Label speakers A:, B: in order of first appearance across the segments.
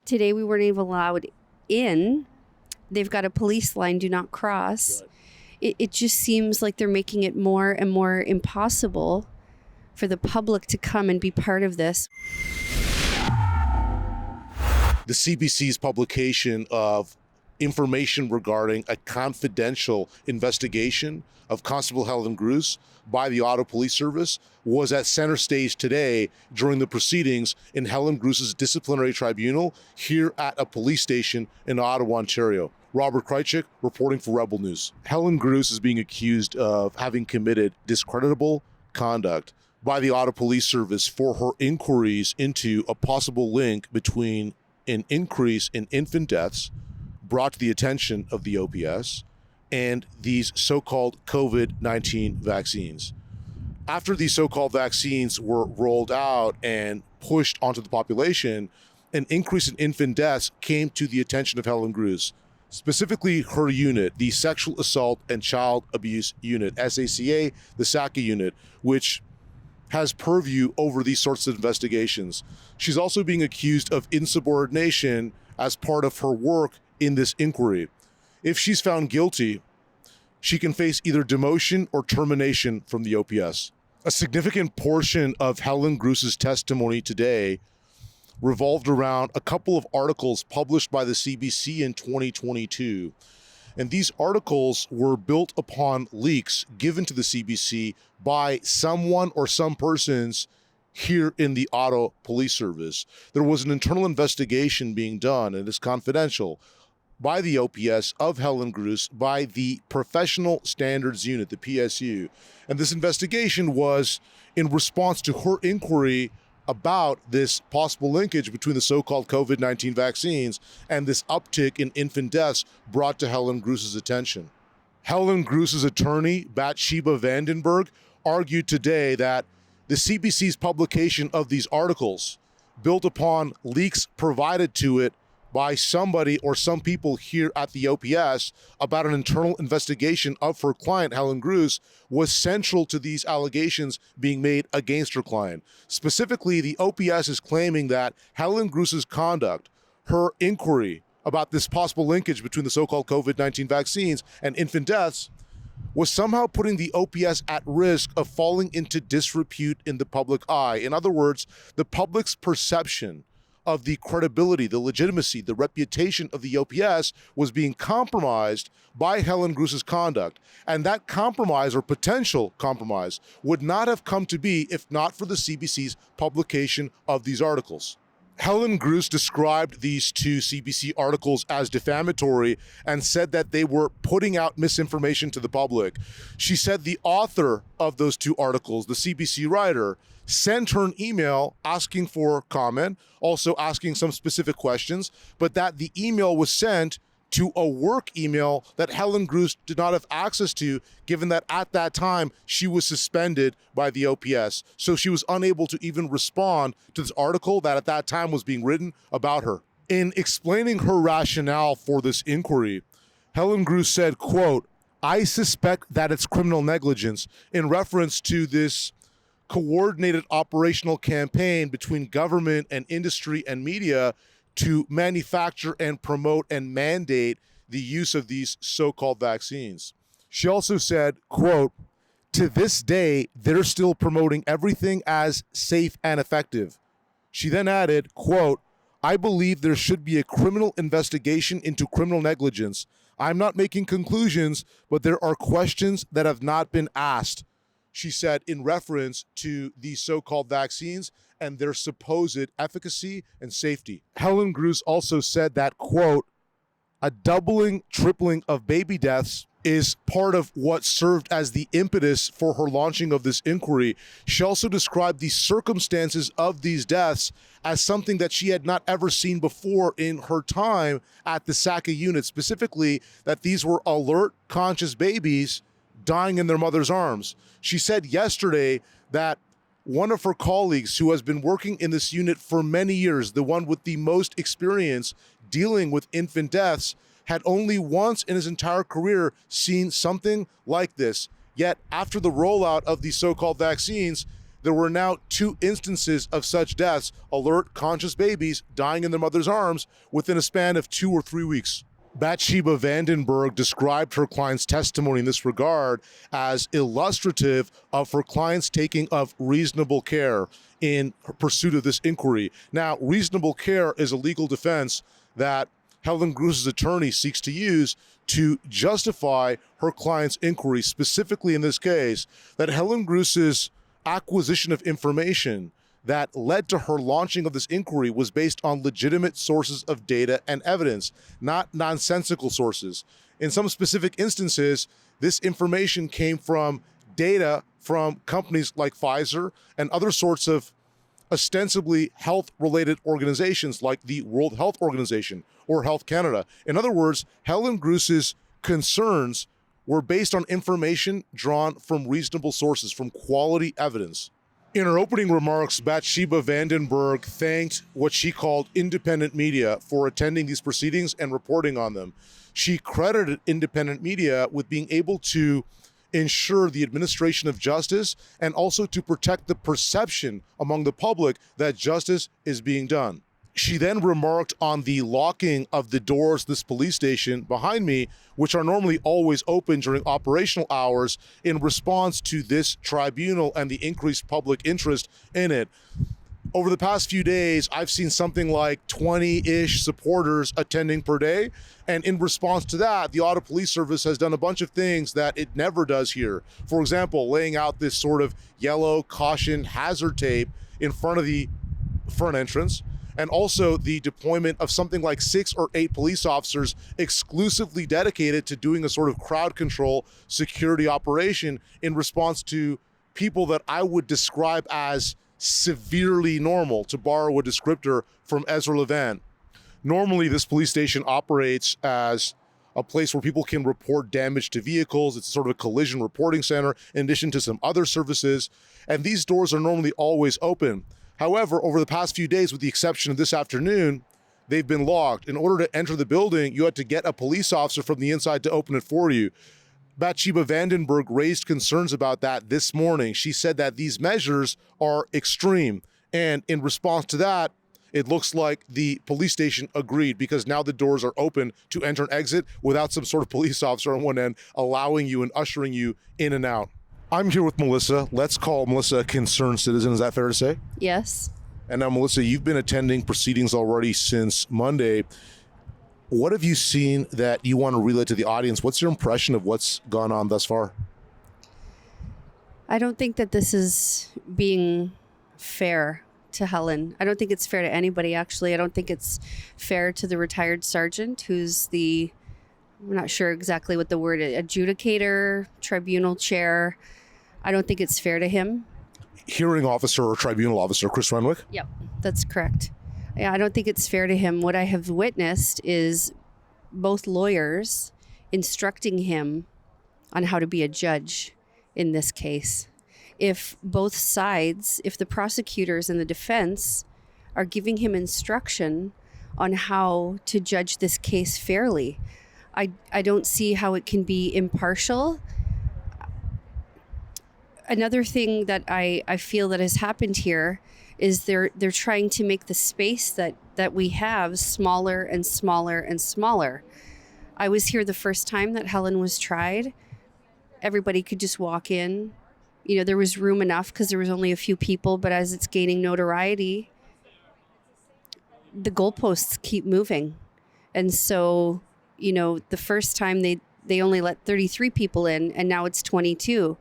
A: Today we weren't even allowed in. They've got a police line, do not cross. Right. It just seems like they're making it more and more impossible for the public to come and be part of this.
B: The CBC's publication of information regarding a confidential investigation of Constable Helen Grus by the Ottawa Police Service was at center stage today during the proceedings in Helen Grus's disciplinary tribunal here at a police station in Ottawa, Ontario. Robert Kraychik reporting for Rebel News. Helen Grus is being accused of having committed discreditable conduct by the Ottawa Police Service for her inquiries into a possible link between an increase in infant deaths brought to the attention of the OPS and these so-called COVID-19 vaccines. After these so-called vaccines were rolled out and pushed onto the population, an increase in infant deaths came to the attention of Helen Grus, specifically her unit, the Sexual Assault and Child Abuse Unit, SACA, the SACA unit, which has purview over these sorts of investigations. She's also being accused of insubordination as part of her work in this inquiry. If she's found guilty, she can face either demotion or termination from the OPS. A significant portion of Helen Grus's testimony today revolved around a couple of articles published by the CBC in 2022. And these articles were built upon leaks given to the CBC by someone or some persons here in the Ottawa Police Service. There was an internal investigation being done, and it's confidential, by the OPS of Helen Grus by the Professional Standards Unit, the PSU. And this investigation was in response to her inquiry about this possible linkage between the so-called COVID-19 vaccines and this uptick in infant deaths brought to Helen Grus's attention. Helen Grus's attorney, Bathsheba Vandenberg, argued today that the CBC's publication of these articles, built upon leaks provided to it by somebody or some people here at the OPS about an internal investigation of her client, Helen Grus, was central to these allegations being made against her client. Specifically, the OPS is claiming that Helen Grus's conduct, her inquiry about this possible linkage between the so-called COVID-19 vaccines and infant deaths, was somehow putting the OPS at risk of falling into disrepute in the public eye. In other words, the public's perception of the credibility, the legitimacy, the reputation of the OPS was being compromised by Helen Grus's conduct. And that compromise or potential compromise would not have come to be if not for the CBC's publication of these articles. Helen Grus described these two CBC articles as defamatory and said that they were putting out misinformation to the public. She said the author of those two articles, the CBC writer, sent her an email asking for comment, also asking some specific questions, but that the email was sent to a work email that Helen Grus did not have access to, given that at that time she was suspended by the OPS. So she was unable to even respond to this article that at that time was being written about her. In explaining her rationale for this inquiry, Helen Grus said, quote, "I suspect that it's criminal negligence," in reference to this coordinated operational campaign between government and industry and media to manufacture and promote and mandate the use of these so-called vaccines. She also said, quote, "To this day, they're still promoting everything as safe and effective." She then added, quote, "I believe there should be a criminal investigation into criminal negligence. I'm not making conclusions, but there are questions that have not been asked," she said in reference to these so-called vaccines and their supposed efficacy and safety. Helen Grus also said that, quote, "A doubling, tripling of baby deaths is part of what served as the impetus for her launching of this inquiry." She also described the circumstances of these deaths as something that she had not ever seen before in her time at the SACA unit, specifically that these were alert, conscious babies dying in their mother's arms. She said yesterday that one of her colleagues who has been working in this unit for many years, the one with the most experience dealing with infant deaths, had only once in his entire career seen something like this. Yet after the rollout of these so-called vaccines, there were now 2 instances of such deaths, alert, conscious babies dying in their mother's arms within a span of 2 or 3 weeks. Bathsheba Vandenberg described her client's testimony in this regard as illustrative of her client's taking of reasonable care in her pursuit of this inquiry. Now, reasonable care is a legal defense that Helen Grus's attorney seeks to use to justify her client's inquiry, specifically in this case, that Helen Grus's acquisition of information that led to her launching of this inquiry was based on legitimate sources of data and evidence, not nonsensical sources. In some specific instances, this information came from data from companies like Pfizer and other sorts of ostensibly health-related organizations like the World Health Organization or Health Canada. In other words, Helen Grus's concerns were based on information drawn from reasonable sources, from quality evidence. In her opening remarks, Bathsheba Vandenberg thanked what she called independent media for attending these proceedings and reporting on them. She credited independent media with being able to ensure the administration of justice and also to protect the perception among the public that justice is being done. She then remarked on the locking of the doors of this police station behind me, which are normally always open during operational hours, in response to this tribunal and the increased public interest in it. Over the past few days, I've seen something like 20-ish supporters attending per day. And in response to that, the Ottawa Police Service has done a bunch of things that it never does here. For example, laying out this sort of yellow caution hazard tape in front of the front entrance, and also the deployment of something like 6 or 8 police officers exclusively dedicated to doing a sort of crowd control security operation in response to people that I would describe as severely normal, to borrow a descriptor from Ezra Levant. Normally, this police station operates as a place where people can report damage to vehicles. It's sort of a collision reporting center in addition to some other services. And these doors are normally always open. However, over the past few days, with the exception of this afternoon, they've been locked. In order to enter the building, you had to get a police officer from the inside to open it for you. Bathsheba Vandenberg raised concerns about that this morning. She said that these measures are extreme. And in response to that, it looks like the police station agreed, because now the doors are open to enter and exit without some sort of police officer on one end allowing you and ushering you in and out. I'm here with Melissa. Let's call Melissa a concerned citizen. Is that fair to say?
A: Yes.
B: And now, Melissa, you've been attending proceedings already since Monday. What have you seen that you want to relay to the audience? What's your impression of what's gone on thus far?
A: I don't think that this is being fair to Helen. I don't think it's fair to anybody, actually. I don't think it's fair to the retired sergeant who's the, I'm not sure exactly what the word is, adjudicator, tribunal chair. I don't think it's fair to him.
B: Hearing officer or tribunal officer, Chris Renwick?
A: Yep, that's correct. Yeah, I don't think it's fair to him. What I have witnessed is both lawyers instructing him on how to be a judge in this case. If both sides, if the prosecutors and the defense are giving him instruction on how to judge this case fairly, I don't see how it can be impartial. Another thing that I feel that has happened here is they're trying to make the space that we have smaller and smaller and smaller. I was here the first time that Helen was tried. Everybody could just walk in. You know, there was room enough because there was only a few people, but as it's gaining notoriety, the goalposts keep moving. And so, you know, the first time they only let 33 people in, and now it's 22.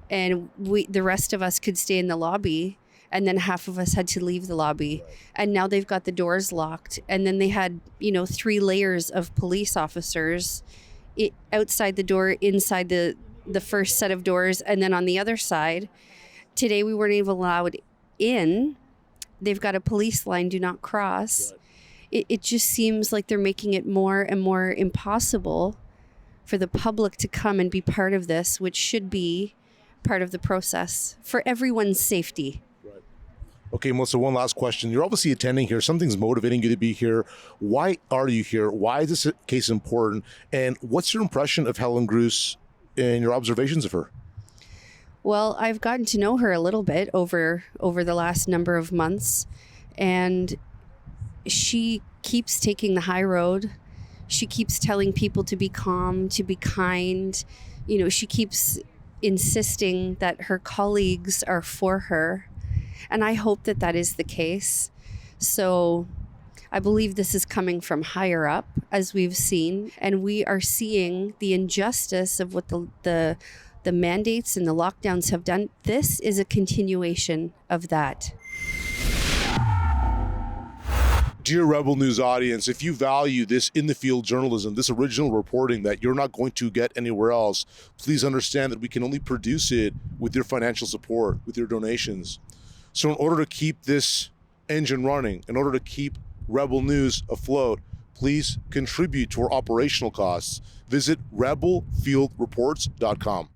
A: And the rest of us could stay in the lobby, and then half of us had to leave the lobby. And now they've got the doors locked. And then they had, 3 layers of police officers outside the door, inside the first set of doors, and then on the other side. Today we weren't even allowed in. They've got a police line, do not cross. It just seems like they're making it more and more impossible for the public to come and be part of this, which should be part of the process for everyone's safety.
B: Right. Okay, Melissa, one last question. You're obviously attending here. Something's motivating you to be here. Why are you here? Why is this case important? And what's your impression of Helen Grus and your observations of her?
A: Well, I've gotten to know her a little bit over the last number of months, and she keeps taking the high road. She keeps telling people to be calm, to be kind. You know, she keeps insisting that her colleagues are for her. And I hope that that is the case. So I believe this is coming from higher up, as we've seen. And we are seeing the injustice of what the mandates and the lockdowns have done. This is a continuation of that.
B: Dear Rebel News audience, if you value this in-the-field journalism, this original reporting that you're not going to get anywhere else, please understand that we can only produce it with your financial support, with your donations. So in order to keep this engine running, in order to keep Rebel News afloat, please contribute to our operational costs. Visit rebelfieldreports.com.